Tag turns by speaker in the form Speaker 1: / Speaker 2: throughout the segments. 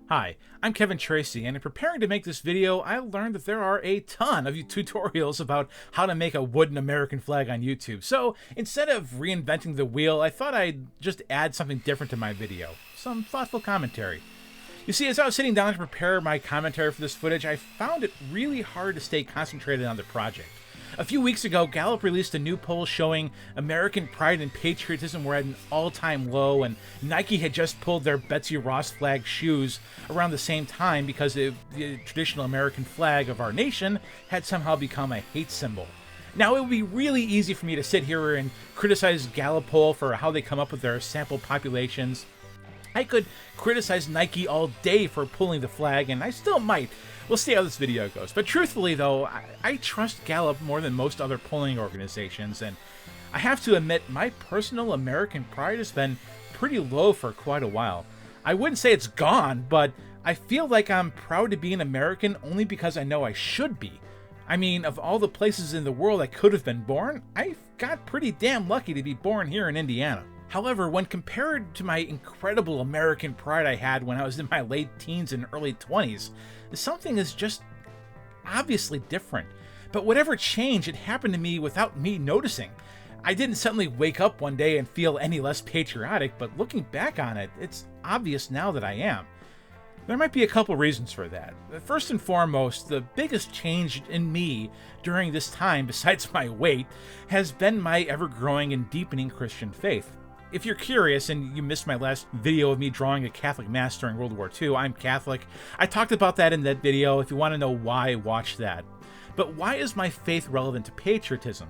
Speaker 1: Hi, I'm Kevin Tracy, and in preparing to make this video, I learned that there are a ton of tutorials about how to make a wooden American flag on YouTube. So instead of reinventing the wheel, I thought I'd just add something different to my video, some thoughtful commentary. You see, as I was sitting down to prepare my commentary for this footage, I found it really hard to stay concentrated on the project. A few weeks ago, Gallup released a new poll showing American pride and patriotism were at an all-time low, and Nike had just pulled their Betsy Ross flag shoes around the same time because the traditional American flag of our nation had somehow become a hate symbol. Now, it would be really easy for me to sit here and criticize Gallup poll for how they come up with their sample populations. I could criticize Nike all day for pulling the flag, and I still might. We'll see how this video goes. But truthfully, though, I trust Gallup more than most other polling organizations, and I have to admit my personal American pride has been pretty low for quite a while. I wouldn't say it's gone, but I feel like I'm proud to be an American only because I know I should be. I mean, of all the places in the world I could have been born, I got pretty damn lucky to be born here in Indiana. However, when compared to my incredible American pride I had when I was in my late teens and early 20s, something is just obviously different. But whatever changed, it happened to me without me noticing. I didn't suddenly wake up one day and feel any less patriotic, but looking back on it, it's obvious now that I am. There might be a couple reasons for that. First and foremost, the biggest change in me during this time, besides my weight, has been my ever-growing and deepening Christian faith. If you're curious and you missed my last video of me drawing a Catholic mass during World War II, I'm Catholic. I talked about that in that video. If you want to know why, watch that. But why is my faith relevant to patriotism?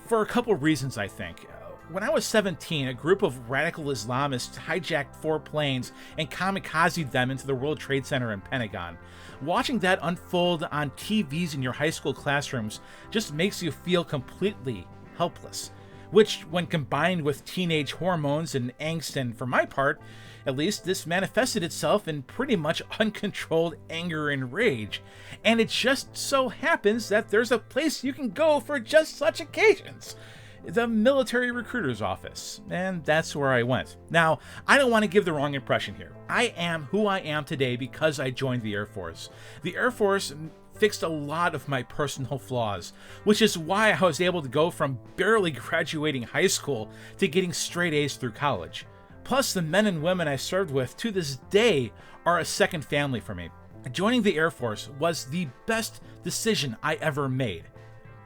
Speaker 1: For a couple reasons, I think. When I was 17, a group of radical Islamists hijacked 4 planes and kamikazed them into the World Trade Center and Pentagon. Watching that unfold on TVs in your high school classrooms just makes you feel completely helpless. Which, when combined with teenage hormones and angst, and for my part, at least, this manifested itself in pretty much uncontrolled anger and rage. And it just so happens that there's a place you can go for just such occasions. The military recruiter's office. And that's where I went. Now, I don't want to give the wrong impression here. I am who I am today because I joined the Air Force. The Air Force fixed a lot of my personal flaws, which is why I was able to go from barely graduating high school to getting straight A's through college. Plus, the men and women I served with to this day are a second family for me. Joining the Air Force was the best decision I ever made,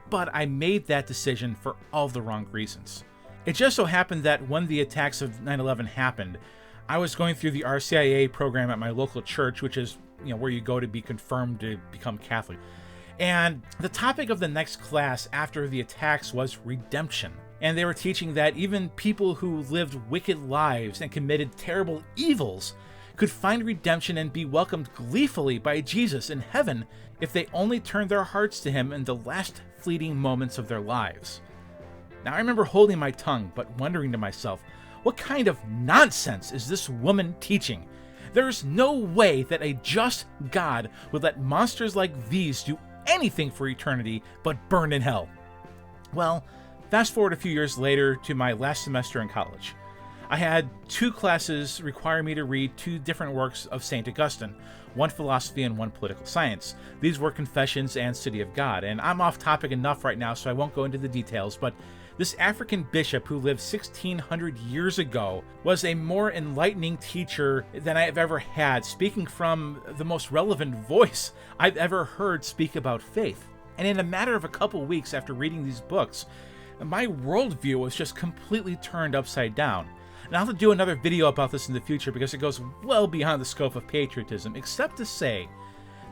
Speaker 1: but I made that decision for all the wrong reasons. It just so happened that when the attacks of 9/11 happened, I was going through the RCIA program at my local church, which is where you go to be confirmed to become Catholic. And the topic of the next class after the attacks was redemption. And they were teaching that even people who lived wicked lives and committed terrible evils could find redemption and be welcomed gleefully by Jesus in heaven if they only turned their hearts to him in the last fleeting moments of their lives. Now, I remember holding my tongue, but wondering to myself, what kind of nonsense is this woman teaching? There's no way that a just God would let monsters like these do anything for eternity but burn in hell. Well, fast forward a few years later to my last semester in college. I had 2 classes require me to read 2 different works of St. Augustine, one philosophy and one political science. These were Confessions and City of God, and I'm off topic enough right now, so I won't go into the details, but this African bishop who lived 1600 years ago was a more enlightening teacher than I have ever had, speaking from the most relevant voice I've ever heard speak about faith. And in a matter of a couple weeks after reading these books, my worldview was just completely turned upside down. And I'll have to do another video about this in the future because it goes well beyond the scope of patriotism, except to say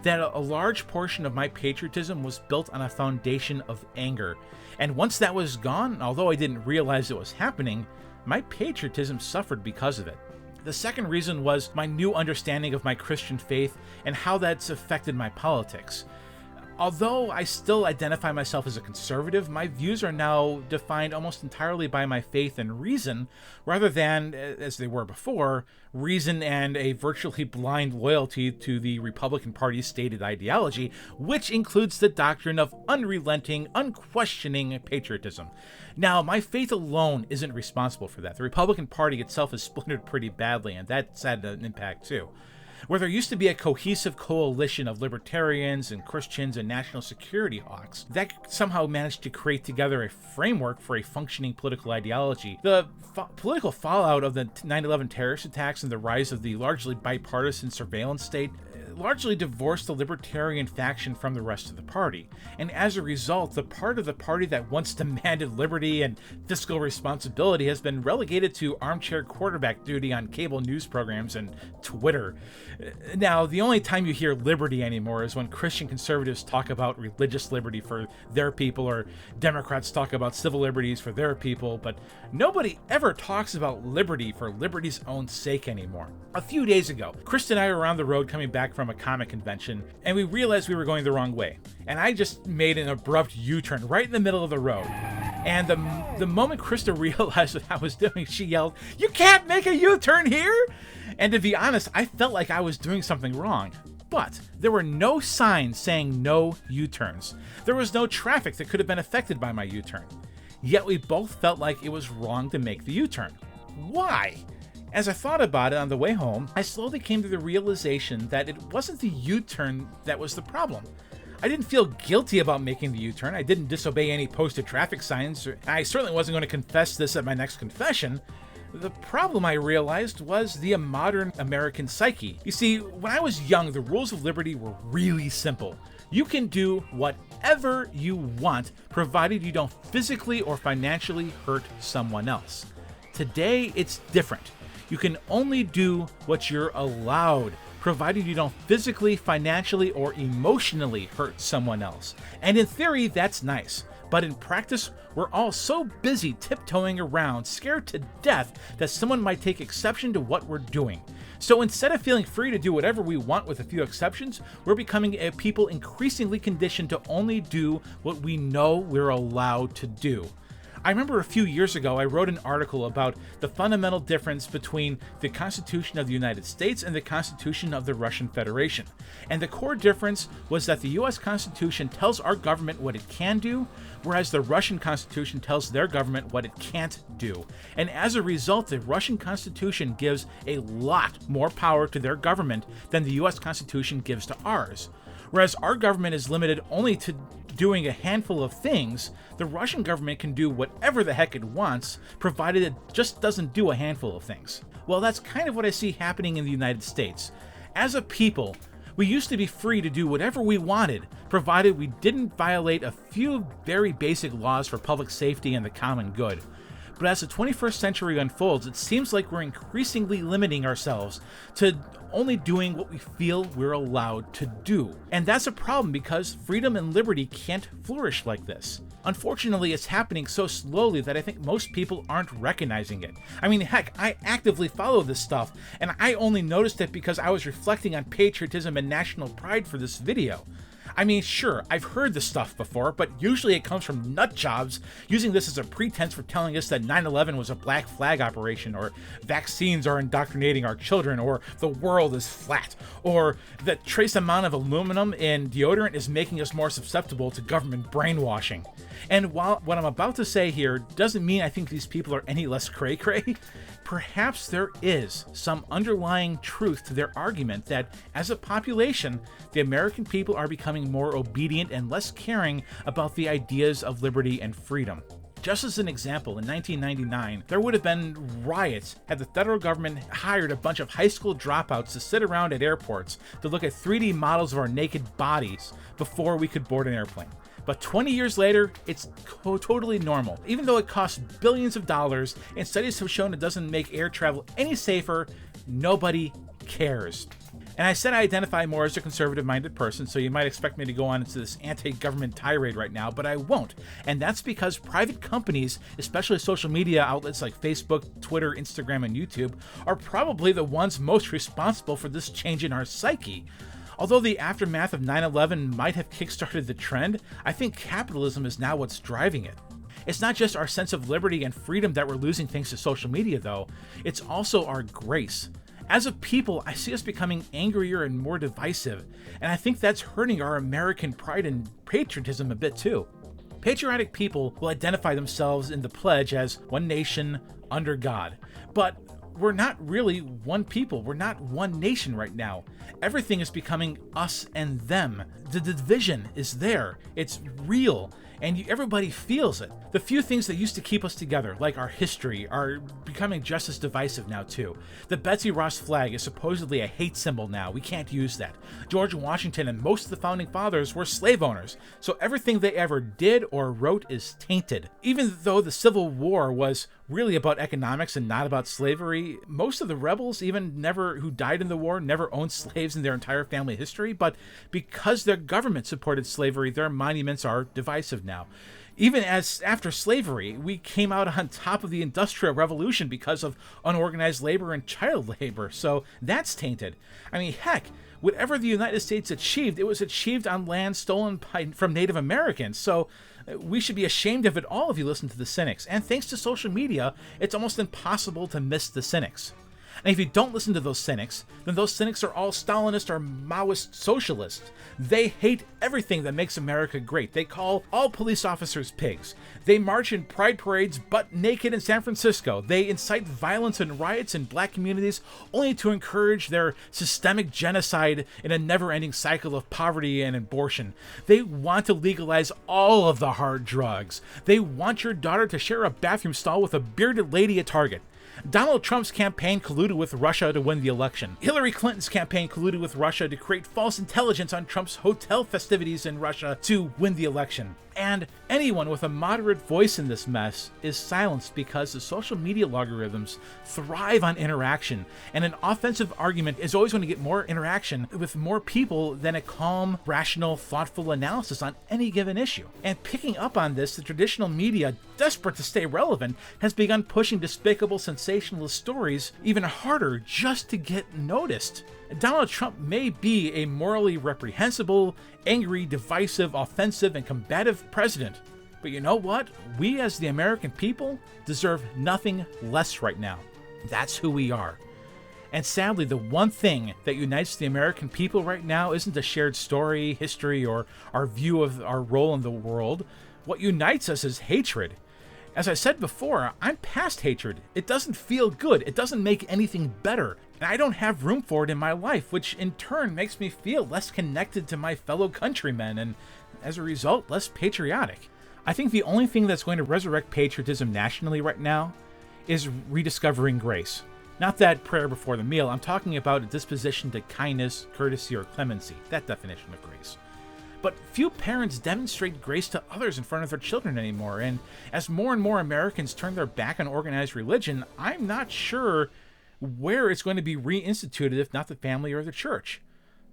Speaker 1: that a large portion of my patriotism was built on a foundation of anger. And once that was gone, although I didn't realize it was happening, my patriotism suffered because of it. The second reason was my new understanding of my Christian faith and how that's affected my politics. Although I still identify myself as a conservative, my views are now defined almost entirely by my faith and reason, rather than, as they were before, reason and a virtually blind loyalty to the Republican Party's stated ideology, which includes the doctrine of unrelenting, unquestioning patriotism. Now, my faith alone isn't responsible for that. The Republican Party itself is splintered pretty badly, and that's had an impact too. Where there used to be a cohesive coalition of libertarians and Christians and national security hawks that somehow managed to create together a framework for a functioning political ideology, the political fallout of the 9/11 terrorist attacks and the rise of the largely bipartisan surveillance state largely divorced the libertarian faction from the rest of the party. And as a result, the part of the party that once demanded liberty and fiscal responsibility has been relegated to armchair quarterback duty on cable news programs and Twitter. Now, the only time you hear liberty anymore is when Christian conservatives talk about religious liberty for their people, or Democrats talk about civil liberties for their people, but nobody ever talks about liberty for liberty's own sake anymore. A few days ago, Chris and I were on the road coming back from a comic convention, and we realized we were going the wrong way. And I just made an abrupt U-turn right in the middle of the road. And the moment Krista realized what I was doing, she yelled, "You can't make a U-turn here!" And to be honest, I felt like I was doing something wrong. But there were no signs saying no U-turns. There was no traffic that could have been affected by my U-turn. Yet we both felt like it was wrong to make the U-turn. Why? As I thought about it on the way home, I slowly came to the realization that it wasn't the U-turn that was the problem. I didn't feel guilty about making the U-turn. I didn't disobey any posted traffic signs. I certainly wasn't going to confess this at my next confession. The problem, I realized, was the modern American psyche. You see, when I was young, the rules of liberty were really simple. You can do whatever you want, provided you don't physically or financially hurt someone else. Today, it's different. You can only do what you're allowed, provided you don't physically, financially, or emotionally hurt someone else. And in theory, that's nice. But in practice, we're all so busy tiptoeing around, scared to death that someone might take exception to what we're doing. So instead of feeling free to do whatever we want with a few exceptions, we're becoming a people increasingly conditioned to only do what we know we're allowed to do. I remember a few years ago I wrote an article about the fundamental difference between the Constitution of the United States and the Constitution of the Russian Federation. And the core difference was that the US Constitution tells our government what it can do, whereas the Russian Constitution tells their government what it can't do. And as a result, the Russian Constitution gives a lot more power to their government than the US Constitution gives to ours. Whereas our government is limited only to doing a handful of things, the Russian government can do whatever the heck it wants, provided it just doesn't do a handful of things. Well, that's kind of what I see happening in the United States. As a people, we used to be free to do whatever we wanted, provided we didn't violate a few very basic laws for public safety and the common good. But as the 21st century unfolds, it seems like we're increasingly limiting ourselves to only doing what we feel we're allowed to do. And that's a problem because freedom and liberty can't flourish like this. Unfortunately, it's happening so slowly that I think most people aren't recognizing it. I mean, heck, I actively follow this stuff, and I only noticed it because I was reflecting on patriotism and national pride for this video. I mean, sure, I've heard this stuff before, but usually it comes from nut jobs using this as a pretense for telling us that 9/11 was a black flag operation, or vaccines are indoctrinating our children, or the world is flat, or that trace amount of aluminum in deodorant is making us more susceptible to government brainwashing. And while what I'm about to say here doesn't mean I think these people are any less cray-cray, perhaps there is some underlying truth to their argument that, as a population, the American people are becoming more obedient and less caring about the ideas of liberty and freedom. Just as an example, in 1999, there would have been riots had the federal government hired a bunch of high school dropouts to sit around at airports to look at 3D models of our naked bodies before we could board an airplane. But 20 years later, it's totally normal. Even though it costs billions of dollars and studies have shown it doesn't make air travel any safer, nobody cares. And I said I identify more as a conservative-minded person, so you might expect me to go on into this anti-government tirade right now, but I won't. And that's because private companies, especially social media outlets like Facebook, Twitter, Instagram, and YouTube, are probably the ones most responsible for this change in our psyche. Although the aftermath of 9/11 might have kickstarted the trend, I think capitalism is now what's driving it. It's not just our sense of liberty and freedom that we're losing thanks to social media, though. It's also our grace. As a people, I see us becoming angrier and more divisive, and I think that's hurting our American pride and patriotism a bit too. Patriotic people will identify themselves in the pledge as one nation under God, but we're not really one people. We're not one nation right now. Everything is becoming us and them. The division is there. It's real. And everybody feels it. The few things that used to keep us together, like our history, are becoming just as divisive now too. The Betsy Ross flag is supposedly a hate symbol now. We can't use that. George Washington and most of the founding fathers were slave owners, so everything they ever did or wrote is tainted. Even though the Civil War was really about economics and not about slavery, most of the rebels who died in the war never owned slaves in their entire family history, but because their government supported slavery, their monuments are divisive now. Even as after slavery, we came out on top of the Industrial Revolution because of unorganized labor and child labor, so that's tainted. I mean, heck, whatever the United States achieved, it was achieved on land stolen from Native Americans, so we should be ashamed of it all if you listen to the cynics. And thanks to social media, it's almost impossible to miss the cynics. And if you don't listen to those cynics, then those cynics are all Stalinist or Maoist socialists. They hate everything that makes America great. They call all police officers pigs. They march in pride parades butt naked in San Francisco. They incite violence and riots in black communities only to encourage their systemic genocide in a never-ending cycle of poverty and abortion. They want to legalize all of the hard drugs. They want your daughter to share a bathroom stall with a bearded lady at Target. Donald Trump's campaign colluded with Russia to win the election. Hillary Clinton's campaign colluded with Russia to create false intelligence on Trump's hotel festivities in Russia to win the election. And anyone with a moderate voice in this mess is silenced because the social media logarithms thrive on interaction, and an offensive argument is always going to get more interaction with more people than a calm, rational, thoughtful analysis on any given issue. And picking up on this, the traditional media, desperate to stay relevant, has begun pushing despicable, sensationalist stories even harder just to get noticed. Donald Trump may be a morally reprehensible, angry, divisive, offensive, and combative president, but you know what? We as the American people deserve nothing less right now. That's who we are. And sadly, the one thing that unites the American people right now isn't a shared story, history, or our view of our role in the world. What unites us is hatred. As I said before, I'm past hatred. It doesn't feel good. It doesn't make anything better. And I don't have room for it in my life, which in turn makes me feel less connected to my fellow countrymen and, as a result, less patriotic. I think the only thing that's going to resurrect patriotism nationally right now is rediscovering grace. Not that prayer before the meal. I'm talking about a disposition to kindness, courtesy, or clemency. That definition of grace. But few parents demonstrate grace to others in front of their children anymore, and as more and more Americans turn their back on organized religion, I'm not sure where it's going to be reinstituted if not the family or the church.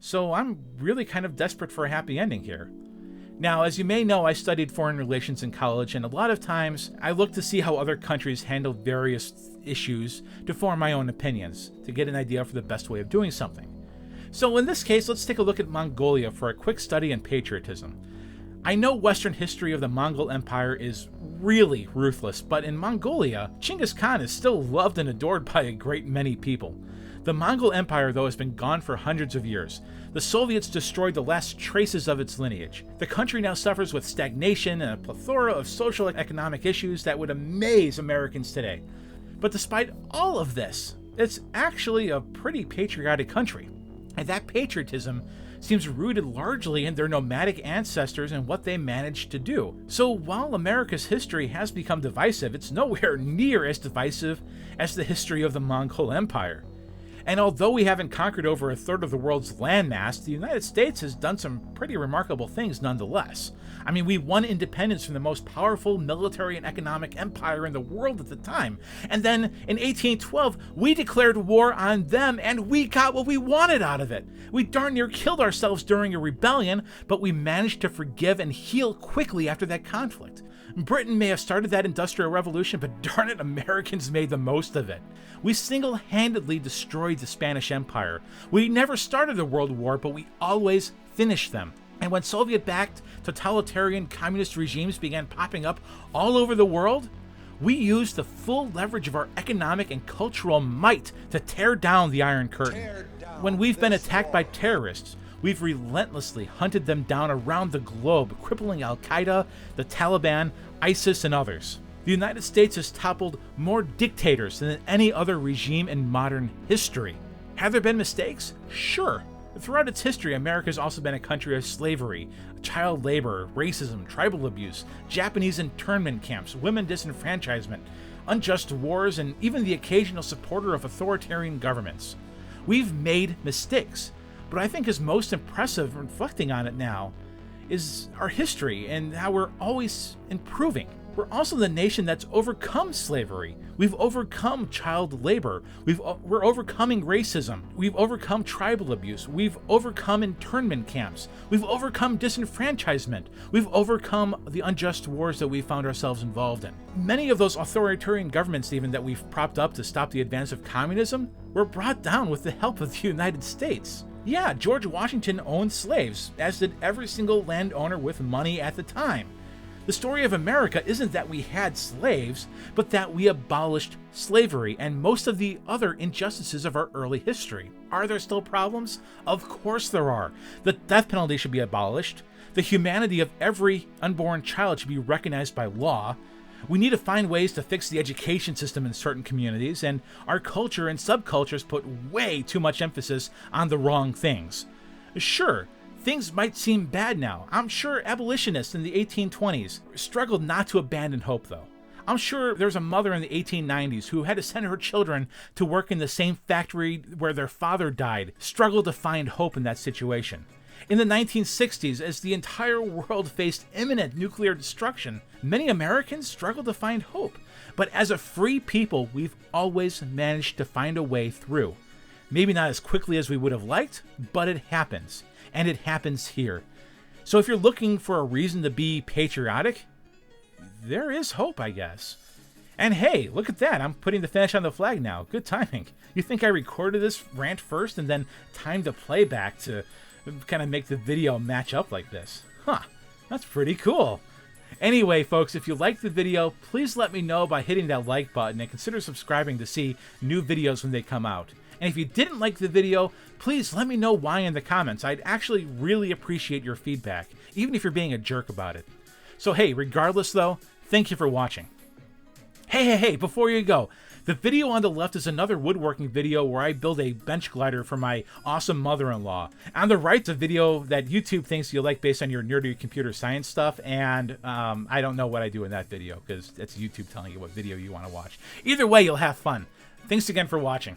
Speaker 1: So I'm really kind of desperate for a happy ending here. Now, as you may know, I studied foreign relations in college, and a lot of times I look to see how other countries handle various issues to form my own opinions, to get an idea for the best way of doing something. So in this case, let's take a look at Mongolia for a quick study in patriotism. I know Western history of the Mongol Empire is really ruthless, but in Mongolia, Genghis Khan is still loved and adored by a great many people. The Mongol Empire, though, has been gone for hundreds of years. The Soviets destroyed the last traces of its lineage. The country now suffers with stagnation and a plethora of social and economic issues that would amaze Americans today. But despite all of this, it's actually a pretty patriotic country. And that patriotism seems rooted largely in their nomadic ancestors and what they managed to do. So while America's history has become divisive, it's nowhere near as divisive as the history of the Mongol Empire. And although we haven't conquered over a third of the world's landmass, the United States has done some pretty remarkable things nonetheless. I mean, we won independence from the most powerful military and economic empire in the world at the time. And then in 1812, we declared war on them and we got what we wanted out of it. We darn near killed ourselves during a rebellion, but we managed to forgive and heal quickly after that conflict. Britain may have started that industrial revolution, but darn it, Americans made the most of it. We single-handedly destroyed the Spanish Empire. We never started a world war, but we always finished them. And when Soviet-backed totalitarian communist regimes began popping up all over the world, we used the full leverage of our economic and cultural might to tear down the Iron Curtain. When we've been attacked by terrorists, we've relentlessly hunted them down around the globe, crippling Al-Qaeda, the Taliban, ISIS, and others. The United States has toppled more dictators than any other regime in modern history. Have there been mistakes? Sure. Throughout its history, America has also been a country of slavery, child labor, racism, tribal abuse, Japanese internment camps, women disenfranchisement, unjust wars, and even the occasional supporter of authoritarian governments. We've made mistakes, but I think is most impressive reflecting on it now is our history and how we're always improving. We're also the nation that's overcome slavery. We've overcome child labor. We're overcoming racism. We've overcome tribal abuse. We've overcome internment camps. We've overcome disenfranchisement. We've overcome the unjust wars that we found ourselves involved in. Many of those authoritarian governments even that we've propped up to stop the advance of communism were brought down with the help of the United States. Yeah, George Washington owned slaves, as did every single landowner with money at the time. The story of America isn't that we had slaves, but that we abolished slavery and most of the other injustices of our early history. Are there still problems? Of course there are. The death penalty should be abolished. The humanity of every unborn child should be recognized by law. We need to find ways to fix the education system in certain communities, and our culture and subcultures put way too much emphasis on the wrong things. Sure, things might seem bad now. I'm sure abolitionists in the 1820s struggled not to abandon hope, though. I'm sure there's a mother in the 1890s who had to send her children to work in the same factory where their father died, struggled to find hope in that situation. In the 1960s, as the entire world faced imminent nuclear destruction, many Americans struggled to find hope. But as a free people, we've always managed to find a way through. Maybe not as quickly as we would have liked, but it happens. And it happens here. So if you're looking for a reason to be patriotic, there is hope, I guess. And hey, look at that. I'm putting the finish on the flag now. Good timing. You think I recorded this rant first and then timed the playback to kind of make the video match up like this? Huh, that's pretty cool. Anyway, folks, if you liked the video, please let me know by hitting that like button and consider subscribing to see new videos when they come out. And if you didn't like the video, please let me know why in the comments. I'd actually really appreciate your feedback, even if you're being a jerk about it. So hey, regardless though, thank you for watching. Hey, before you go, the video on the left is another woodworking video where I build a bench glider for my awesome mother-in-law. On the right's a video that YouTube thinks you'll like based on your nerdy computer science stuff, and I don't know what I do in that video because it's YouTube telling you what video you want to watch. Either way, you'll have fun. Thanks again for watching.